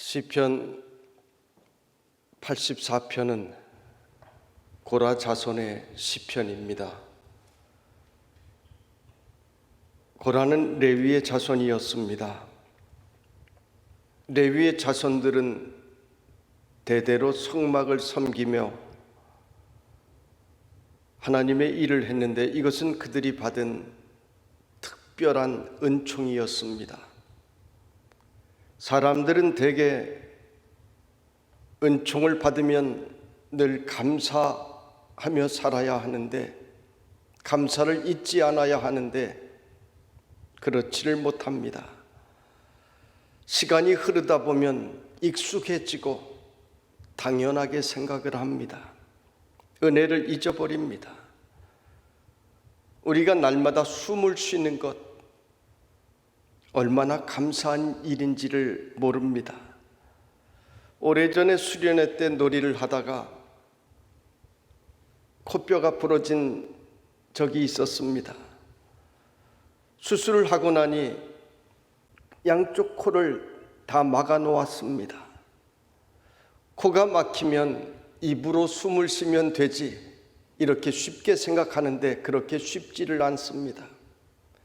시편 84편은 고라 자손의 시편입니다. 고라는 레위의 자손이었습니다. 레위의 자손들은 대대로 성막을 섬기며 하나님의 일을 했는데 이것은 그들이 받은 특별한 은총이었습니다. 사람들은 대개 은총을 받으면 늘 감사하며 살아야 하는데, 감사를 잊지 않아야 하는데 그렇지를 못합니다. 시간이 흐르다 보면 익숙해지고 당연하게 생각을 합니다. 은혜를 잊어버립니다. 우리가 날마다 숨을 쉬는 것 얼마나 감사한 일인지를 모릅니다. 오래전에 수련회 때 놀이를 하다가 코뼈가 부러진 적이 있었습니다. 수술을 하고 나니 양쪽 코를 다 막아 놓았습니다. 코가 막히면 입으로 숨을 쉬면 되지, 이렇게 쉽게 생각하는데 그렇게 쉽지를 않습니다.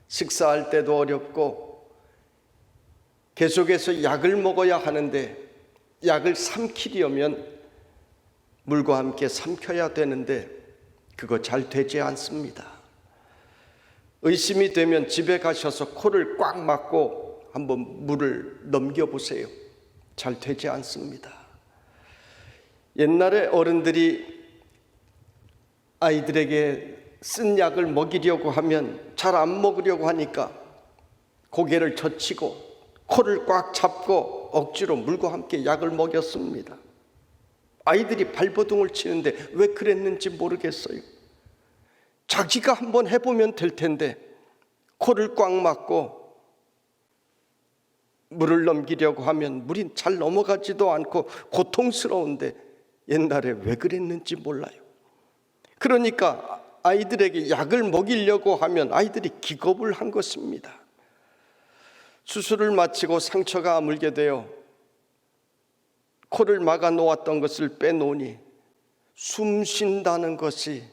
식사할 때도 어렵고 계속해서 약을 먹어야 하는데, 약을 삼키려면 물과 함께 삼켜야 되는데 그거 잘 되지 않습니다. 의심이 되면 집에 가셔서 코를 꽉 막고 한번 물을 넘겨보세요. 잘 되지 않습니다. 옛날에 어른들이 아이들에게 쓴 약을 먹이려고 하면 잘 안 먹으려고 하니까 고개를 젖히고 코를 꽉 잡고 억지로 물과 함께 약을 먹였습니다. 아이들이 발버둥을 치는데 왜 그랬는지 모르겠어요. 자기가 한번 해보면 될 텐데 코를 꽉 막고 물을 넘기려고 하면 물이 잘 넘어가지도 않고 고통스러운데 옛날에 왜 그랬는지 몰라요. 그러니까 아이들에게 약을 먹이려고 하면 아이들이 기겁을 한 것입니다. 수술을 마치고 상처가 아물게 되어 코를 막아 놓았던 것을 빼놓으니 숨 쉰다는 것이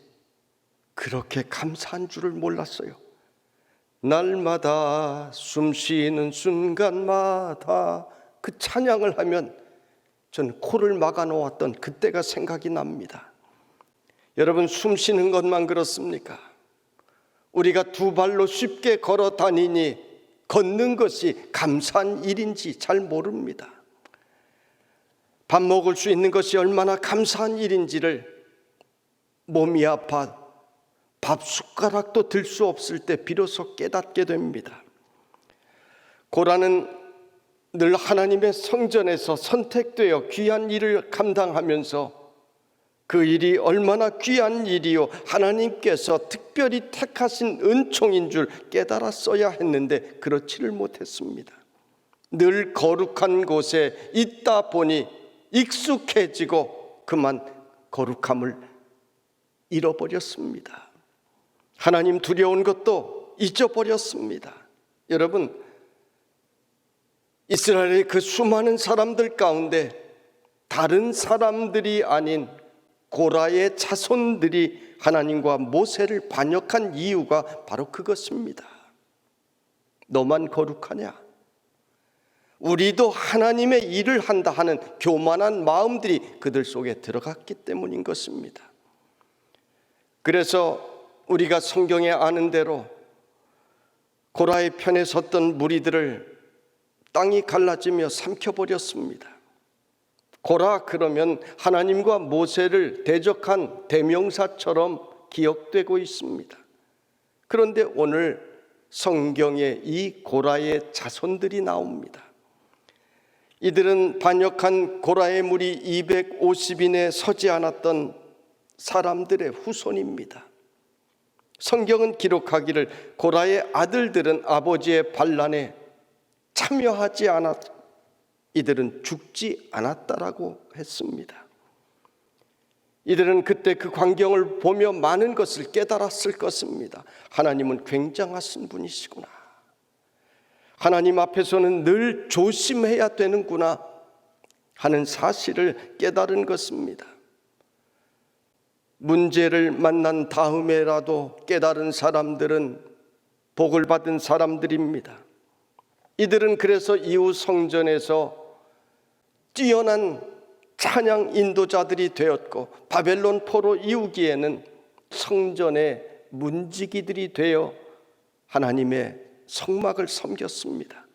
그렇게 감사한 줄을 몰랐어요. 날마다 숨 쉬는 순간마다 그 찬양을 하면 저는 코를 막아 놓았던 그때가 생각이 납니다. 여러분, 숨 쉬는 것만 그렇습니까? 우리가 두 발로 쉽게 걸어 다니니 걷는 것이 감사한 일인지 잘 모릅니다. 밥 먹을 수 있는 것이 얼마나 감사한 일인지를 몸이 아파 밥 숟가락도 들 수 없을 때 비로소 깨닫게 됩니다. 고라는 늘 하나님의 성전에서 선택되어 귀한 일을 감당하면서 그 일이 얼마나 귀한 일이요, 하나님께서 특별히 택하신 은총인 줄 깨달았어야 했는데 그렇지를 못했습니다. 늘 거룩한 곳에 있다 보니 익숙해지고 그만 거룩함을 잃어버렸습니다. 하나님 두려운 것도 잊어버렸습니다. 여러분, 이스라엘의 그 수많은 사람들 가운데 다른 사람들이 아닌 고라의 자손들이 하나님과 모세를 반역한 이유가 바로 그것입니다. 너만 거룩하냐? 우리도 하나님의 일을 한다 하는 교만한 마음들이 그들 속에 들어갔기 때문인 것입니다. 그래서 우리가 성경에 아는 대로 고라의 편에 섰던 무리들을 땅이 갈라지며 삼켜버렸습니다. 고라 그러면 하나님과 모세를 대적한 대명사처럼 기억되고 있습니다. 그런데 오늘 성경에 이 고라의 자손들이 나옵니다. 이들은 반역한 고라의 무리 250인에 서지 않았던 사람들의 후손입니다. 성경은 기록하기를 고라의 아들들은 아버지의 반란에 참여하지 않았 이들은 죽지 않았다라고 했습니다. 이들은 그때 그 광경을 보며 많은 것을 깨달았을 것입니다. 하나님은 굉장하신 분이시구나. 하나님 앞에서는 늘 조심해야 되는구나. 하는 사실을 깨달은 것입니다. 문제를 만난 다음에라도 깨달은 사람들은 복을 받은 사람들입니다. 이들은 그래서 이후 성전에서 뛰어난 찬양 인도자들이 되었고, 바벨론 포로 이후기에는 성전의 문지기들이 되어 하나님의 성막을 섬겼습니다.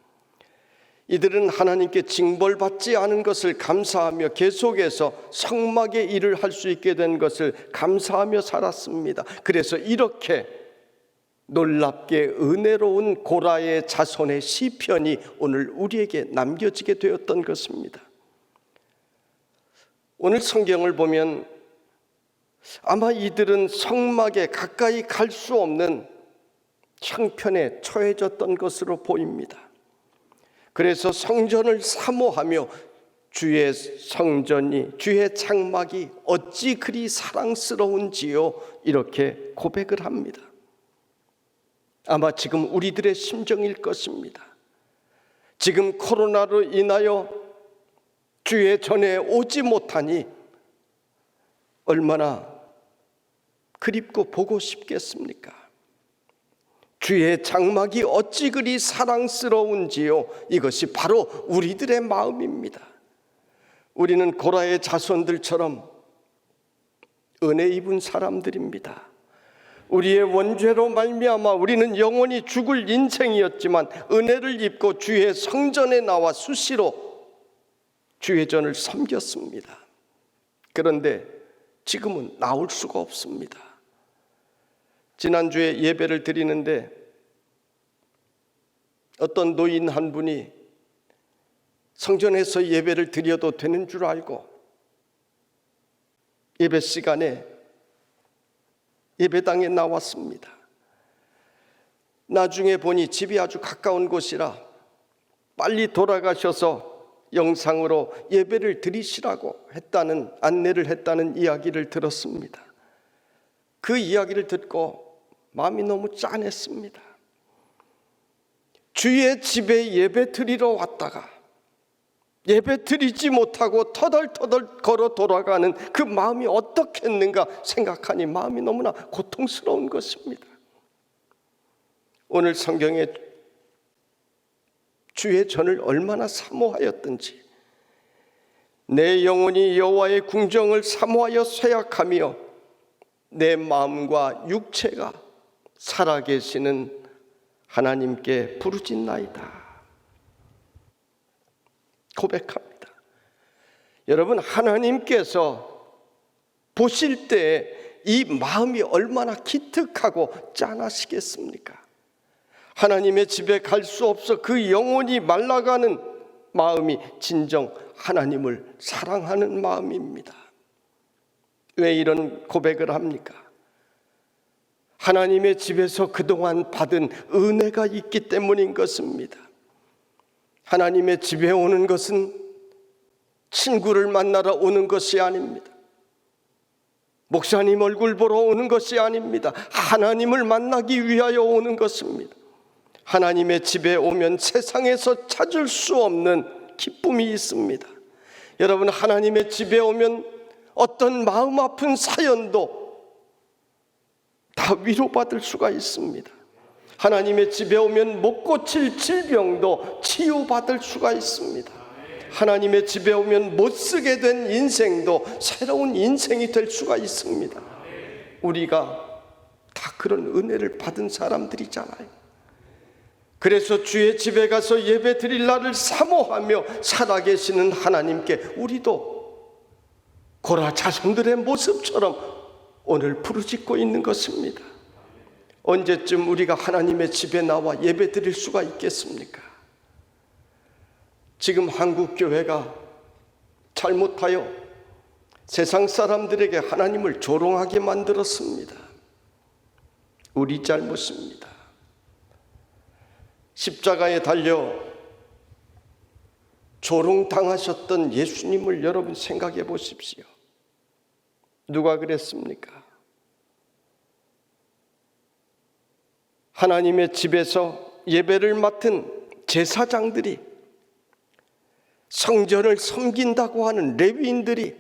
이들은 하나님께 징벌받지 않은 것을 감사하며 계속해서 성막의 일을 할 수 있게 된 것을 감사하며 살았습니다. 그래서 이렇게 놀랍게 은혜로운 고라의 자손의 시편이 오늘 우리에게 남겨지게 되었던 것입니다. 오늘 성경을 보면 아마 이들은 성막에 가까이 갈 수 없는 형편에 처해졌던 것으로 보입니다. 그래서 성전을 사모하며 주의 성전이, 주의 장막이 어찌 그리 사랑스러운지요, 이렇게 고백을 합니다. 아마 지금 우리들의 심정일 것입니다. 지금 코로나로 인하여 주의 전에 오지 못하니 얼마나 그립고 보고 싶겠습니까? 주의 장막이 어찌 그리 사랑스러운지요, 이것이 바로 우리들의 마음입니다. 우리는 고라의 자손들처럼 은혜 입은 사람들입니다. 우리의 원죄로 말미암아 우리는 영원히 죽을 인생이었지만 은혜를 입고 주의 성전에 나와 수시로 주의 전을 섬겼습니다. 그런데 지금은 나올 수가 없습니다. 지난주에 예배를 드리는데 어떤 노인 한 분이 성전에서 예배를 드려도 되는 줄 알고 예배 시간에 예배당에 나왔습니다. 나중에 보니 집이 아주 가까운 곳이라 빨리 돌아가셔서 영상으로 예배를 드리시라고 했다는, 안내를 했다는 이야기를 들었습니다. 그 이야기를 듣고 마음이 너무 짠했습니다. 주의 집에 예배 드리러 왔다가 예배 드리지 못하고 터덜터덜 걸어 돌아가는 그 마음이 어떻겠는가 생각하니 마음이 너무나 고통스러운 것입니다. 오늘 성경에 주의 전을 얼마나 사모하였던지, 내 영혼이 여호와의 궁정을 사모하여 쇠약하며 내 마음과 육체가 살아계시는 하나님께 부르짖나이다 고백합니다. 여러분, 하나님께서 보실 때 이 마음이 얼마나 기특하고 짠하시겠습니까? 하나님의 집에 갈 수 없어 그 영혼이 말라가는 마음이 진정 하나님을 사랑하는 마음입니다. 왜 이런 고백을 합니까? 하나님의 집에서 그동안 받은 은혜가 있기 때문인 것입니다. 하나님의 집에 오는 것은 친구를 만나러 오는 것이 아닙니다. 목사님 얼굴 보러 오는 것이 아닙니다. 하나님을 만나기 위하여 오는 것입니다. 하나님의 집에 오면 세상에서 찾을 수 없는 기쁨이 있습니다. 여러분, 하나님의 집에 오면 어떤 마음 아픈 사연도 다 위로받을 수가 있습니다. 하나님의 집에 오면 못 고칠 질병도 치유받을 수가 있습니다. 하나님의 집에 오면 못 쓰게 된 인생도 새로운 인생이 될 수가 있습니다. 우리가 다 그런 은혜를 받은 사람들이잖아요. 그래서 주의 집에 가서 예배 드릴 날을 사모하며 살아계시는 하나님께 우리도 고라 자손들의 모습처럼 오늘 부르짖고 있는 것입니다. 언제쯤 우리가 하나님의 집에 나와 예배 드릴 수가 있겠습니까? 지금 한국 교회가 잘못하여 세상 사람들에게 하나님을 조롱하게 만들었습니다. 우리 잘못입니다. 십자가에 달려 조롱당하셨던 예수님을 여러분 생각해 보십시오. 누가 그랬습니까? 하나님의 집에서 예배를 맡은 제사장들이 성전을 섬긴다고 하는 레위인들이,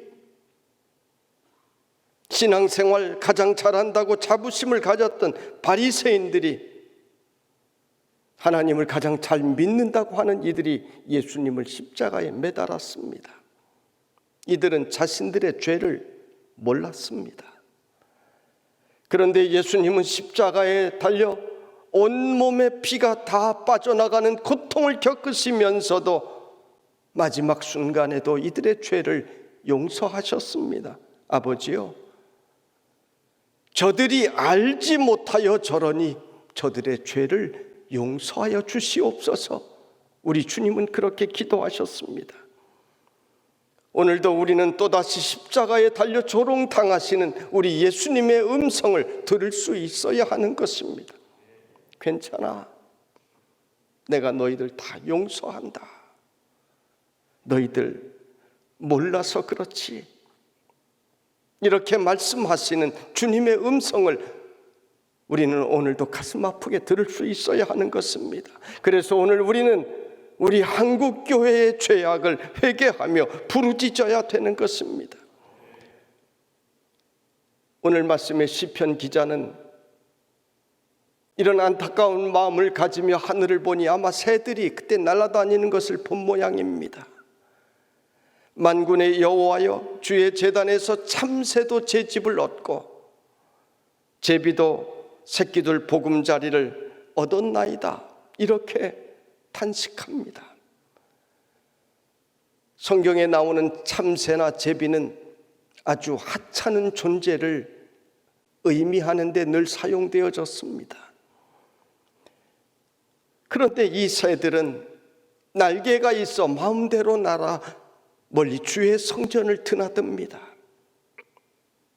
신앙생활 가장 잘한다고 자부심을 가졌던 바리새인들이, 하나님을 가장 잘 믿는다고 하는 이들이 예수님을 십자가에 매달았습니다. 이들은 자신들의 죄를 몰랐습니다. 그런데 예수님은 십자가에 달려 온몸에 피가 다 빠져나가는 고통을 겪으시면서도 마지막 순간에도 이들의 죄를 용서하셨습니다. 아버지요, 저들이 알지 못하여 저러니 저들의 죄를 용서하여 주시옵소서. 우리 주님은 그렇게 기도하셨습니다. 오늘도 우리는 또다시 십자가에 달려 조롱당하시는 우리 예수님의 음성을 들을 수 있어야 하는 것입니다. 괜찮아, 내가 너희들 다 용서한다. 너희들 몰라서 그렇지. 이렇게 말씀하시는 주님의 음성을 우리는 오늘도 가슴 아프게 들을 수 있어야 하는 것입니다. 그래서 오늘 우리는 우리 한국교회의 죄악을 회개하며 부르짖어야 되는 것입니다. 오늘 말씀의 시편 기자는 이런 안타까운 마음을 가지며 하늘을 보니 아마 새들이 그때 날아다니는 것을 본 모양입니다. 만군의 여호와여, 주의 제단에서 참새도 제 집을 얻고 제비도 새끼들 보금자리를 얻었나이다. 이렇게 탄식합니다. 성경에 나오는 참새나 제비는 아주 하찮은 존재를 의미하는 데 늘 사용되어졌습니다. 그런데 이 새들은 날개가 있어 마음대로 날아 멀리 주의 성전을 드나듭니다.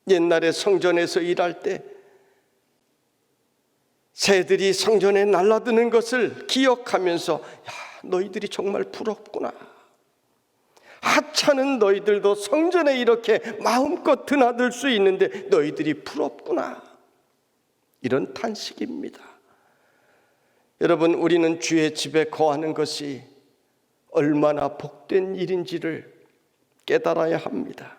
옛날에 성전에서 일할 때 새들이 성전에 날아드는 것을 기억하면서, 야, 너희들이 정말 부럽구나. 하찮은 너희들도 성전에 이렇게 마음껏 드나들 수 있는데 너희들이 부럽구나. 이런 탄식입니다. 여러분, 우리는 주의 집에 거하는 것이 얼마나 복된 일인지를 깨달아야 합니다.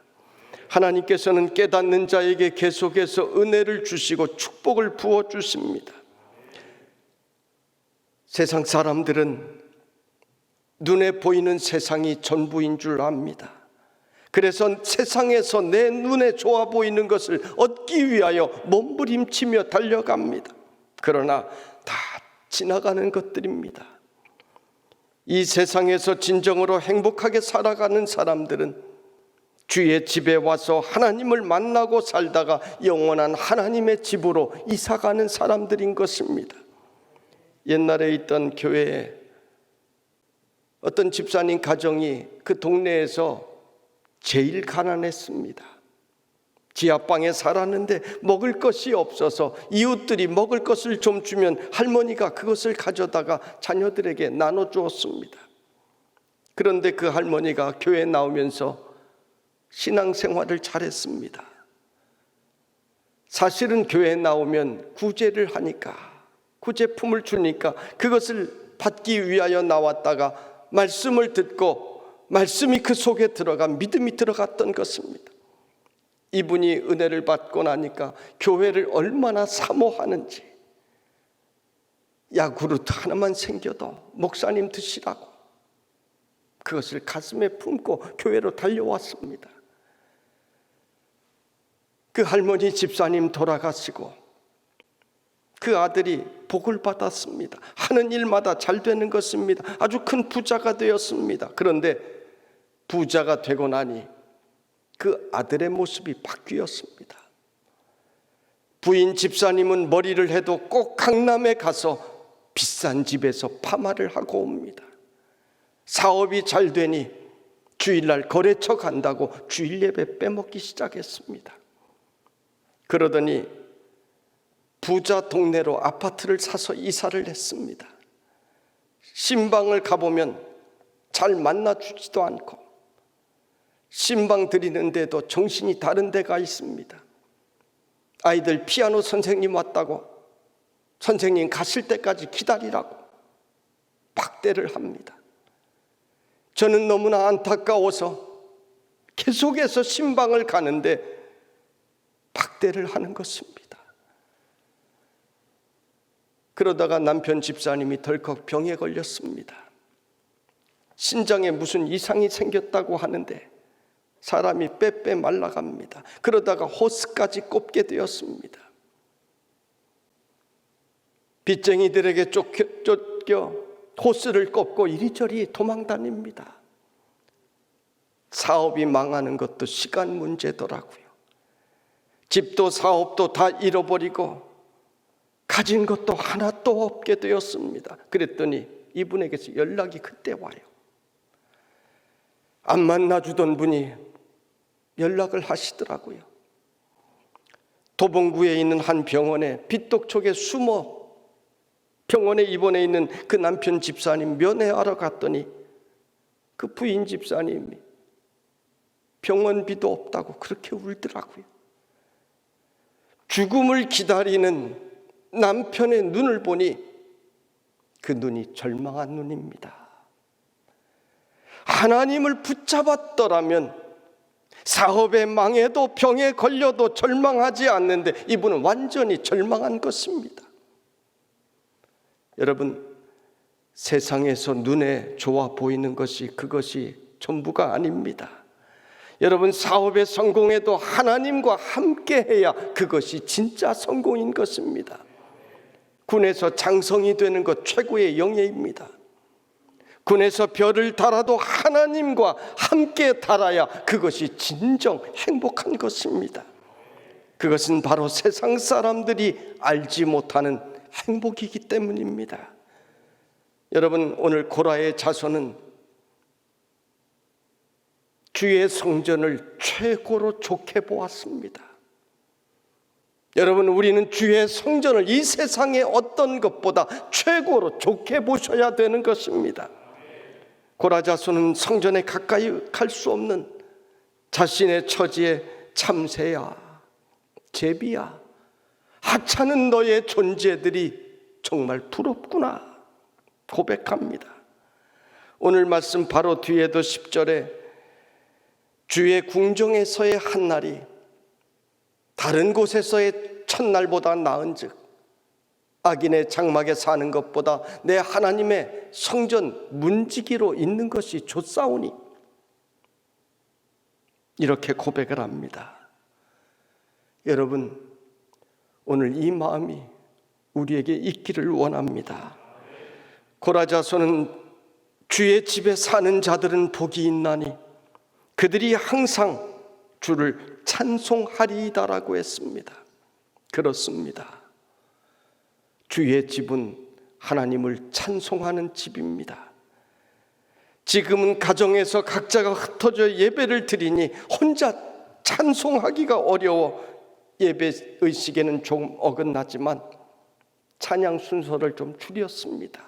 하나님께서는 깨닫는 자에게 계속해서 은혜를 주시고 축복을 부어주십니다. 세상 사람들은 눈에 보이는 세상이 전부인 줄 압니다. 그래서 세상에서 내 눈에 좋아 보이는 것을 얻기 위하여 몸부림치며 달려갑니다. 그러나 다 지나가는 것들입니다. 이 세상에서 진정으로 행복하게 살아가는 사람들은 주의 집에 와서 하나님을 만나고 살다가 영원한 하나님의 집으로 이사가는 사람들인 것입니다. 옛날에 있던 교회에 어떤 집사님 가정이 그 동네에서 제일 가난했습니다. 지하방에 살았는데 먹을 것이 없어서 이웃들이 먹을 것을 좀 주면 할머니가 그것을 가져다가 자녀들에게 나눠주었습니다. 그런데 그 할머니가 교회에 나오면서 신앙생활을 잘했습니다. 사실은 교회에 나오면 구제를 하니까, 구제품을 주니까 그것을 받기 위하여 나왔다가 말씀을 듣고 말씀이 그 속에 들어가 믿음이 들어갔던 것입니다. 이분이 은혜를 받고 나니까 교회를 얼마나 사모하는지, 야구르트 하나만 생겨도 목사님 드시라고 그것을 가슴에 품고 교회로 달려왔습니다. 그 할머니 집사님 돌아가시고 그 아들이 복을 받았습니다. 하는 일마다 잘 되는 것입니다. 아주 큰 부자가 되었습니다. 그런데 부자가 되고 나니 그 아들의 모습이 바뀌었습니다. 부인 집사님은 머리를 해도 꼭 강남에 가서 비싼 집에서 파마를 하고 옵니다. 사업이 잘 되니 주일날 거래처 간다고 주일 예배 빼먹기 시작했습니다. 그러더니 부자 동네로 아파트를 사서 이사를 했습니다. 신방을 가보면 잘 만나주지도 않고 신방 드리는데도 정신이 다른 데가 있습니다. 아이들 피아노 선생님 왔다고 선생님 가실 때까지 기다리라고 박대를 합니다. 저는 너무나 안타까워서 계속해서 신방을 가는데 박대를 하는 것입니다. 그러다가 남편 집사님이 덜컥 병에 걸렸습니다. 신장에 무슨 이상이 생겼다고 하는데 사람이 빼빼 말라갑니다. 그러다가 호스까지 꼽게 되었습니다. 빚쟁이들에게 쫓겨 호스를 꼽고 이리저리 도망다닙니다. 사업이 망하는 것도 시간 문제더라고요. 집도 사업도 다 잃어버리고 가진 것도 하나도 없게 되었습니다. 그랬더니 이분에게서 연락이 그때 와요. 안 만나주던 분이 연락을 하시더라고요. 도봉구에 있는 한 병원에 빚독촉에 숨어 병원에 입원해 있는 그 남편 집사님 면회하러 갔더니 그 부인 집사님이 병원비도 없다고 그렇게 울더라고요. 죽음을 기다리는 남편의 눈을 보니 그 눈이 절망한 눈입니다. 하나님을 붙잡았더라면 사업에 망해도 병에 걸려도 절망하지 않는데 이분은 완전히 절망한 것입니다. 여러분, 세상에서 눈에 좋아 보이는 것이 그것이 전부가 아닙니다. 여러분, 사업에 성공해도 하나님과 함께해야 그것이 진짜 성공인 것입니다. 군에서 장성이 되는 것 최고의 영예입니다. 군에서 별을 달아도 하나님과 함께 달아야 그것이 진정 행복한 것입니다. 그것은 바로 세상 사람들이 알지 못하는 행복이기 때문입니다. 여러분, 오늘 고라의 자손은 주의 성전을 최고로 좋게 보았습니다. 여러분, 우리는 주의 성전을 이 세상의 어떤 것보다 최고로 좋게 보셔야 되는 것입니다. 고라 자손은 성전에 가까이 갈 수 없는 자신의 처지에 참새야, 제비야, 하찮은 너의 존재들이 정말 부럽구나 고백합니다. 오늘 말씀 바로 뒤에도 10절에 주의 궁정에서의 한날이 다른 곳에서의 첫날보다 나은즉 악인의 장막에 사는 것보다 내 하나님의 성전 문지기로 있는 것이 좋사오니 이렇게 고백을 합니다. 여러분, 오늘 이 마음이 우리에게 있기를 원합니다. 고라 자손은 주의 집에 사는 자들은 복이 있나니 그들이 항상 주를 찬송하리이다라고 했습니다. 그렇습니다. 주의 집은 하나님을 찬송하는 집입니다. 지금은 가정에서 각자가 흩어져 예배를 드리니 혼자 찬송하기가 어려워 예배 의식에는 좀 어긋나지만 찬양 순서를 좀 줄였습니다.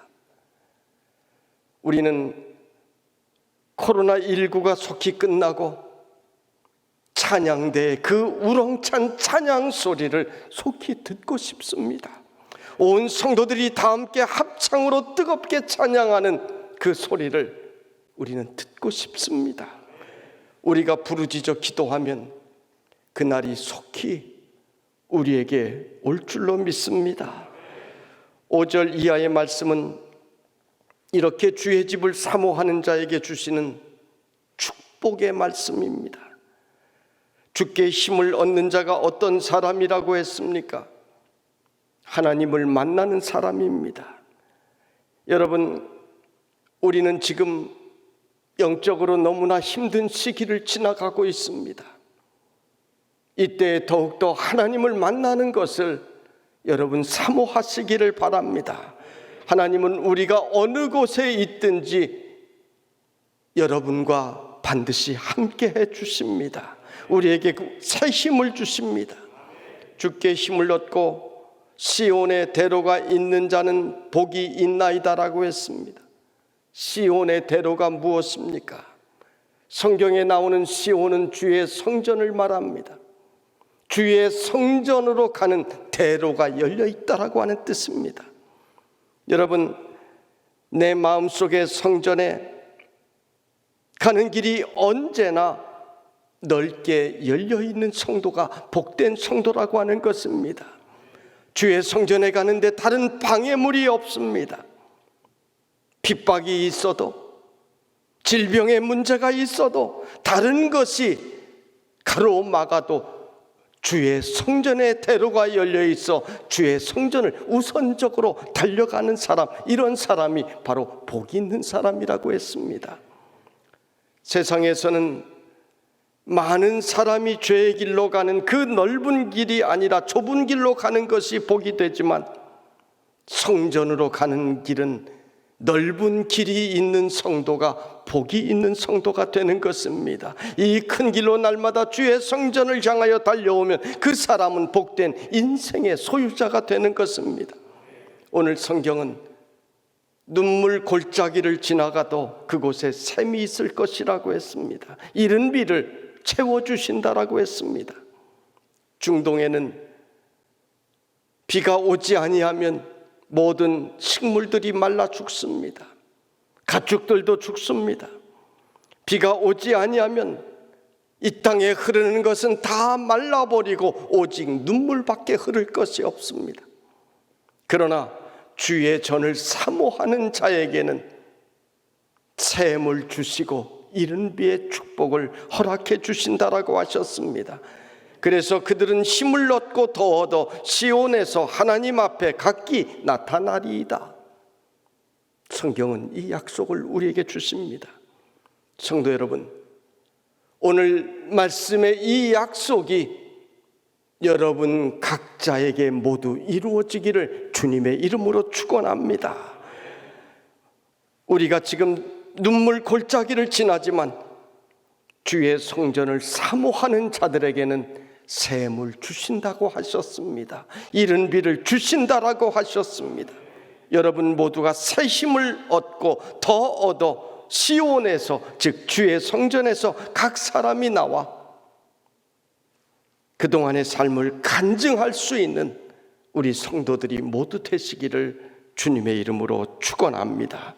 우리는 코로나19가 속히 끝나고 찬양대의 그 우렁찬 찬양 소리를 속히 듣고 싶습니다. 온 성도들이 다 함께 합창으로 뜨겁게 찬양하는 그 소리를 우리는 듣고 싶습니다. 우리가 부르짖어 기도하면 그날이 속히 우리에게 올 줄로 믿습니다. 5절 이하의 말씀은 이렇게 주의 집을 사모하는 자에게 주시는 축복의 말씀입니다. 주께 힘을 얻는 자가 어떤 사람이라고 했습니까? 하나님을 만나는 사람입니다. 여러분, 우리는 지금 영적으로 너무나 힘든 시기를 지나가고 있습니다. 이때 더욱더 하나님을 만나는 것을 여러분 사모하시기를 바랍니다. 하나님은 우리가 어느 곳에 있든지 여러분과 반드시 함께 해 주십니다. 우리에게 새 힘을 주십니다. 주께 힘을 얻고 시온의 대로가 있는 자는 복이 있나이다라고 했습니다. 시온의 대로가 무엇입니까? 성경에 나오는 시온은 주의 성전을 말합니다. 주의 성전으로 가는 대로가 열려 있다라고 하는 뜻입니다. 여러분, 내 마음속의 성전에 가는 길이 언제나 넓게 열려있는 성도가 복된 성도라고 하는 것입니다. 주의 성전에 가는데 다른 방해물이 없습니다. 핍박이 있어도, 질병의 문제가 있어도, 다른 것이 가로막아도 주의 성전에 대로가 열려 있어 주의 성전을 우선적으로 달려가는 사람, 이런 사람이 바로 복 있는 사람이라고 했습니다. 세상에서는 많은 사람이 죄의 길로 가는 그 넓은 길이 아니라 좁은 길로 가는 것이 복이 되지만, 성전으로 가는 길은 넓은 길이 있는 성도가 복이 있는 성도가 되는 것입니다. 이 큰 길로 날마다 주의 성전을 향하여 달려오면 그 사람은 복된 인생의 소유자가 되는 것입니다. 오늘 성경은 눈물 골짜기를 지나가도 그곳에 샘이 있을 것이라고 했습니다. 이른 비를 채워주신다라고 했습니다. 중동에는 비가 오지 아니하면 모든 식물들이 말라 죽습니다. 가축들도 죽습니다. 비가 오지 아니하면 이 땅에 흐르는 것은 다 말라버리고 오직 눈물밖에 흐를 것이 없습니다. 그러나 주의 전을 사모하는 자에게는 샘을 주시고 이른 비의 축복을 허락해 주신다라고 하셨습니다. 그래서 그들은 힘을 얻고 더 얻어 시온에서 하나님 앞에 각기 나타나리이다. 성경은 이 약속을 우리에게 주십니다. 성도 여러분, 오늘 말씀의 이 약속이 여러분 각자에게 모두 이루어지기를 주님의 이름으로 축원합니다. 우리가 지금 눈물 골짜기를 지나지만 주의 성전을 사모하는 자들에게는 샘을 주신다고 하셨습니다. 이른 비를 주신다라고 하셨습니다. 여러분 모두가 새 힘을 얻고 더 얻어 시온에서, 즉 주의 성전에서 각 사람이 나와 그동안의 삶을 간증할 수 있는 우리 성도들이 모두 되시기를 주님의 이름으로 축원합니다.